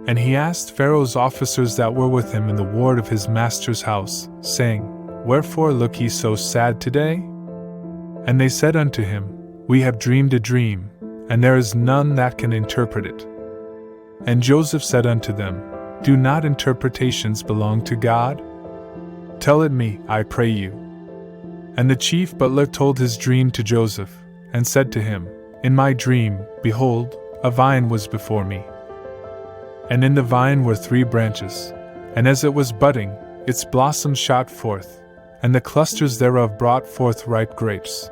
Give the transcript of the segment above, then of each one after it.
And he asked Pharaoh's officers that were with him in the ward of his master's house, saying, Wherefore look ye so sad today? And they said unto him, We have dreamed a dream, and there is none that can interpret it. And Joseph said unto them, Do not interpretations belong to God? Tell it me, I pray you. And the chief butler told his dream to Joseph, and said to him, In my dream, behold, a vine was before me. And in the vine were 3 branches, and as it was budding, its blossoms shot forth, and the clusters thereof brought forth ripe grapes.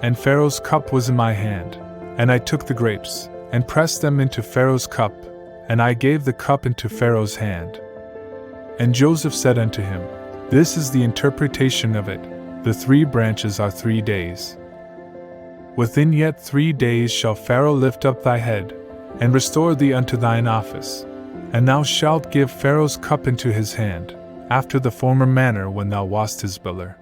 And Pharaoh's cup was in my hand, and I took the grapes, and pressed them into Pharaoh's cup, and I gave the cup into Pharaoh's hand. And Joseph said unto him, This is the interpretation of it, the 3 branches are 3 days. Within yet 3 days shall Pharaoh lift up thy head, and restore thee unto thine office, and thou shalt give Pharaoh's cup into his hand, after the former manner when thou wast his butler.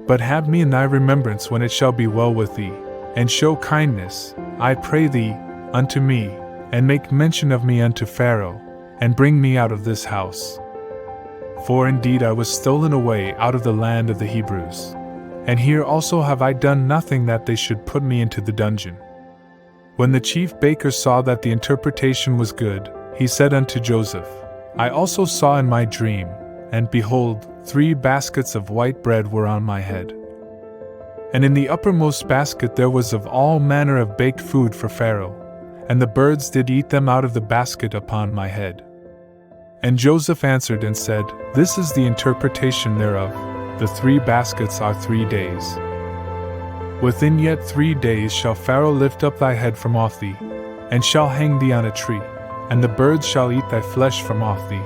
But have me in thy remembrance when it shall be well with thee, and show kindness, I pray thee, unto me, and make mention of me unto Pharaoh, and bring me out of this house. For indeed I was stolen away out of the land of the Hebrews, and here also have I done nothing that they should put me into the dungeon. When the chief baker saw that the interpretation was good, he said unto Joseph, I also saw in my dream, and behold, 3 baskets of white bread were on my head. And in the uppermost basket there was of all manner of baked food for Pharaoh, and the birds did eat them out of the basket upon my head. And Joseph answered and said, This is the interpretation thereof, the 3 baskets are 3 days. Within yet 3 days shall Pharaoh lift up thy head from off thee, and shall hang thee on a tree, and the birds shall eat thy flesh from off thee.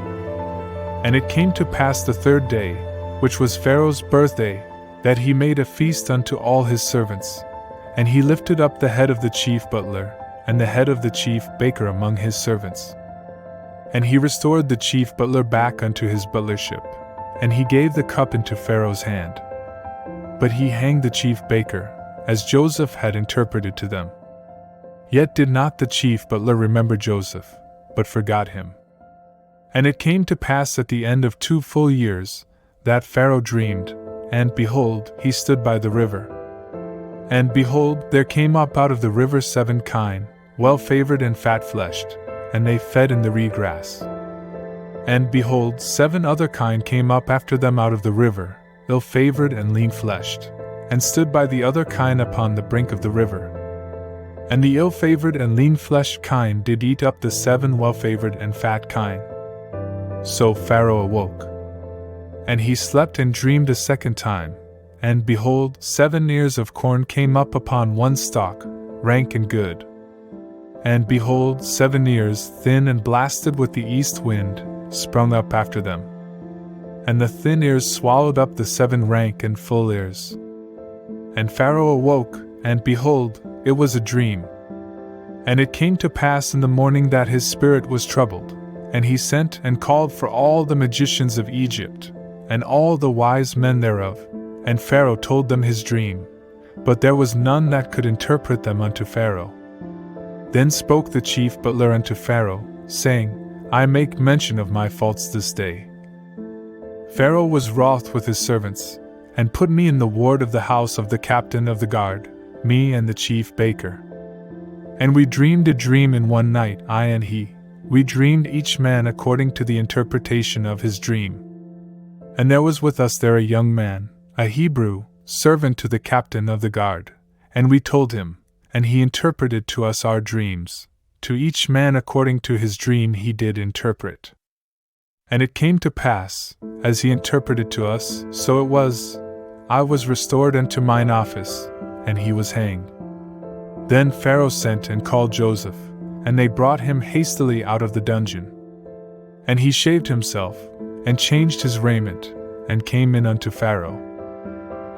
And it came to pass the 3rd day, which was Pharaoh's birthday, that he made a feast unto all his servants. And he lifted up the head of the chief butler, and the head of the chief baker among his servants. And he restored the chief butler back unto his butlership, and he gave the cup into Pharaoh's hand. But he hanged the chief baker, as Joseph had interpreted to them. Yet did not the chief butler remember Joseph, but forgot him. And it came to pass at the end of 2 full years, that Pharaoh dreamed, and behold, he stood by the river. And behold, there came up out of the river 7 kine, well-favored and fat-fleshed, and they fed in the reed grass. And behold, 7 other kine came up after them out of the river, ill-favored and lean-fleshed, and stood by the other kine upon the brink of the river. And the ill-favored and lean-fleshed kine did eat up the 7 well-favored and fat kine. So Pharaoh awoke. And he slept and dreamed a 2nd time, and behold, 7 ears of corn came up upon one stalk, rank and good. And behold, 7 ears, thin and blasted with the east wind, sprung up after them. And the thin ears swallowed up the 7 rank and full ears. And Pharaoh awoke, and behold, it was a dream. And it came to pass in the morning that his spirit was troubled, and he sent and called for all the magicians of Egypt, and all the wise men thereof, and Pharaoh told them his dream, but there was none that could interpret them unto Pharaoh. Then spoke the chief butler unto Pharaoh, saying, I make mention of my faults this day. Pharaoh was wroth with his servants, and put me in the ward of the house of the captain of the guard, me and the chief baker. And we dreamed a dream in one night, I and he. We dreamed each man according to the interpretation of his dream. And there was with us there a young man, a Hebrew, servant to the captain of the guard, and we told him, and he interpreted to us our dreams. To each man according to his dream he did interpret. And it came to pass, as he interpreted to us, so it was, I was restored unto mine office, and he was hanged. Then Pharaoh sent and called Joseph, and they brought him hastily out of the dungeon. And he shaved himself, and changed his raiment, and came in unto Pharaoh.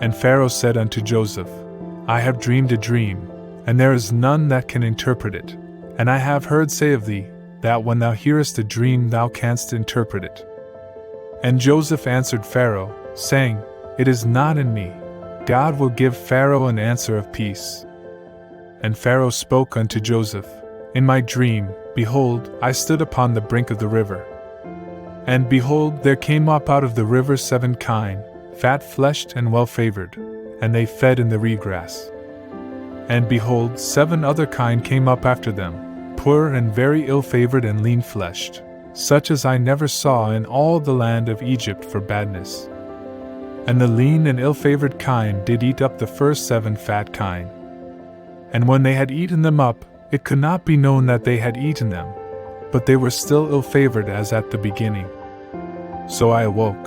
And Pharaoh said unto Joseph, I have dreamed a dream, and there is none that can interpret it, and I have heard say of thee, that when thou hearest a dream thou canst interpret it. And Joseph answered Pharaoh, saying, It is not in me. God will give Pharaoh an answer of peace. And Pharaoh spoke unto Joseph, In my dream, behold, I stood upon the brink of the river. And behold, there came up out of the river 7 kine, fat-fleshed and well-favored, and they fed in the reed-grass. And behold, 7 other kine came up after them, poor and very ill-favored and lean-fleshed, such as I never saw in all the land of Egypt for badness. And the lean and ill-favored kine did eat up the first 7 fat kine. And when they had eaten them up, it could not be known that they had eaten them, but they were still ill-favored as at the beginning. So I awoke.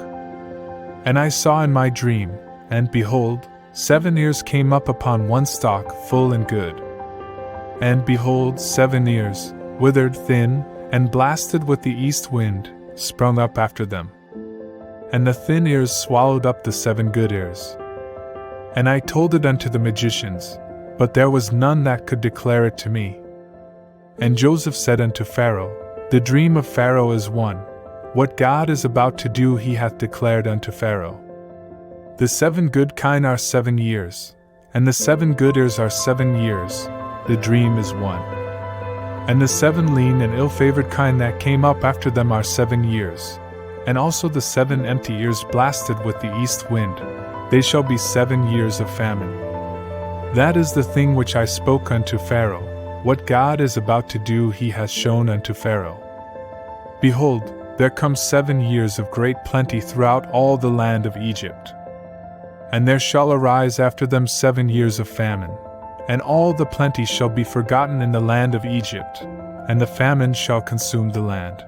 And I saw in my dream, and behold, 7 ears came up upon one stalk, full and good. And behold, 7 ears, withered, thin, and blasted with the east wind, sprung up after them. And the thin ears swallowed up the 7 good ears. And I told it unto the magicians, but there was none that could declare it to me. And Joseph said unto Pharaoh, The dream of Pharaoh is one. What God is about to do he hath declared unto Pharaoh. The 7 good kine are 7 years, and the 7 good ears are 7 years. The dream is one. And the 7 lean and ill-favored kine that came up after them are 7 years, and also the 7 empty ears blasted with the east wind. They shall be 7 years of famine. That is the thing which I spoke unto Pharaoh. What God is about to do he has shown unto Pharaoh. Behold, there come 7 years of great plenty throughout all the land of Egypt. And there shall arise after them 7 years of famine, and all the plenty shall be forgotten in the land of Egypt, and the famine shall consume the land.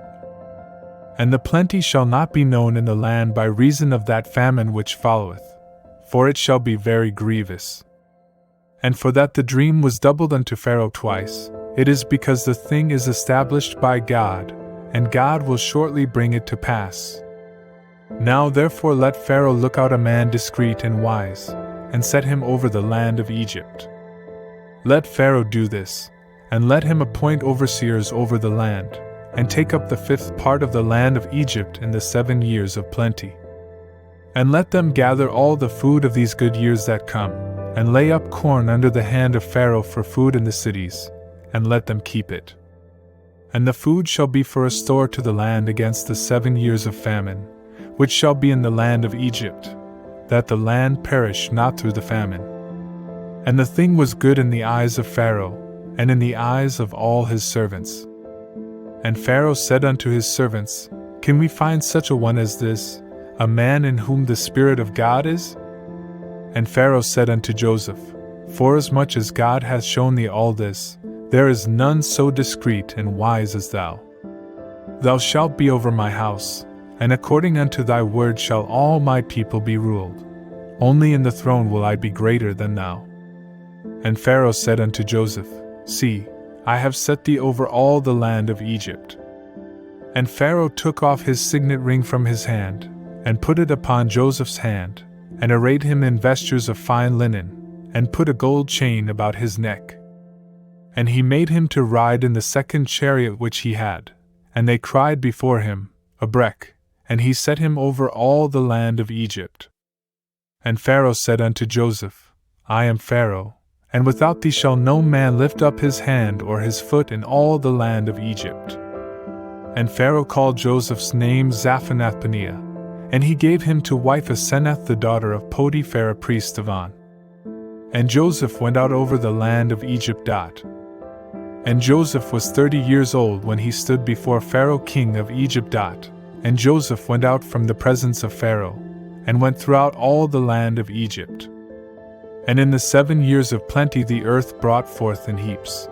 And the plenty shall not be known in the land by reason of that famine which followeth, for it shall be very grievous. And for that the dream was doubled unto Pharaoh twice, it is because the thing is established by God, and God will shortly bring it to pass. Now therefore let Pharaoh look out a man discreet and wise, and set him over the land of Egypt. Let Pharaoh do this, and let him appoint overseers over the land, and take up the 5th part of the land of Egypt in the 7 years of plenty. And let them gather all the food of these good years that come, and lay up corn under the hand of Pharaoh for food in the cities, and let them keep it. And the food shall be for a store to the land against the 7 years of famine, which shall be in the land of Egypt, that the land perish not through the famine. And the thing was good in the eyes of Pharaoh, and in the eyes of all his servants. And Pharaoh said unto his servants, Can we find such a one as this, a man in whom the Spirit of God is? And Pharaoh said unto Joseph, Forasmuch as God hath shown thee all this, there is none so discreet and wise as thou. Thou shalt be over my house, and according unto thy word shall all my people be ruled. Only in the throne will I be greater than thou. And Pharaoh said unto Joseph, See, I have set thee over all the land of Egypt. And Pharaoh took off his signet ring from his hand, and put it upon Joseph's hand, and arrayed him in vestures of fine linen, and put a gold chain about his neck. And he made him to ride in the 2nd chariot which he had, and they cried before him, Abrek, and he set him over all the land of Egypt. And Pharaoh said unto Joseph, I am Pharaoh, and without thee shall no man lift up his hand or his foot in all the land of Egypt. And Pharaoh called Joseph's name Zaphanath-Paneah, and he gave him to wife Asenath the daughter of Potiphar priest of On. And Joseph went out over the land of Egypt. And Joseph was 30 years old when he stood before Pharaoh king of Egypt. And Joseph went out from the presence of Pharaoh, and went throughout all the land of Egypt. And in the 7 years of plenty the earth brought forth in heaps.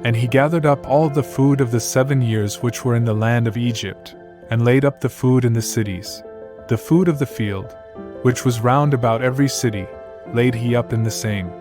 And he gathered up all the food of the 7 years which were in the land of Egypt, and laid up the food in the cities. The food of the field, which was round about every city, laid he up in the same.